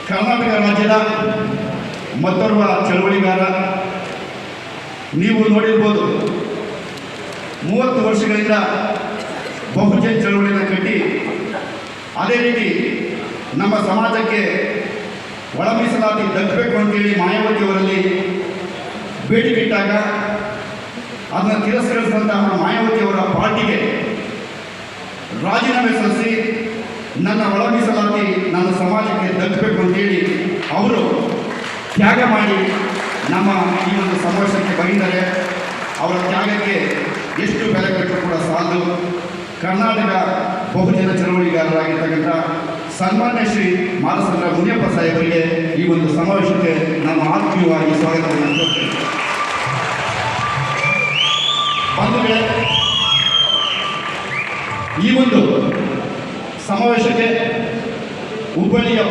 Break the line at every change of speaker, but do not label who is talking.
ಕರ್ನಾಟಕ ರಾಜ್ಯದ ಮತ್ತೋರ್ವ ಚಳವಳಿಗಾರ. ನೀವು ನೋಡಿರ್ಬೋದು, 30 ವರ್ಷಗಳಿಂದ ಬಹುಜನ್ ಚಳವಳಿನ ಕಟ್ಟಿ ಅದೇ ರೀತಿ ನಮ್ಮ ಸಮಾಜಕ್ಕೆ ಒಳ ಮೀಸಲಾತಿ ದಕ್ಕಬೇಕು ಅಂತೇಳಿ ಮಾಯಾವತಿಯವರಲ್ಲಿ ಬೇಡಿಕೆ ಇಟ್ಟಾಗ ಅದನ್ನು ತಿರಸ್ಕರಿಸಿದಂತಹ ಮಾಯಾವತಿಯವರ ಪಾರ್ಟಿಗೆ ರಾಜೀನಾಮೆ ಸಲ್ಲಿಸಿ ನನ್ನ ಒಳ ಮೀಸಲಾತಿ ನನ್ನ ಸಮಾಜಕ್ಕೆ ದಕ್ಕಬೇಕು ಅಂತೇಳಿ ಅವರು ತ್ಯಾಗ ಮಾಡಿ ನಮ್ಮ ಈ ಒಂದು ಸಮಾವೇಶಕ್ಕೆ ಬಂದಿದ್ದಾರೆ. ಅವರ ತ್ಯಾಗಕ್ಕೆ ಎಷ್ಟು ಬೆಲೆ ಕೊಟ್ಟರೂ ಕೂಡ ಸಾಲದು. ಕರ್ನಾಟಕ ಬಹುಜನ ಚಳವಳಿಗಾರರಾಗಿರ್ತಕ್ಕಂಥ ಸನ್ಮಾನ್ಯ ಶ್ರೀ ಮಾಲಸಂದ್ರ ಮುನಿಯಪ್ಪ ಸಾಹೇಬರಿಗೆ ಈ ಒಂದು ಸಮಾವೇಶಕ್ಕೆ ನಾನು ಆತ್ಮೀಯವಾಗಿ ಸ್ವಾಗತವನ್ನು ಕೊಡ್ತೇನೆ. ಬಂಧುಗಳೇ, ಈ ಒಂದು ಸಮಾವೇಶಕ್ಕೆ ಹುಬ್ಬಳ್ಳಿಯ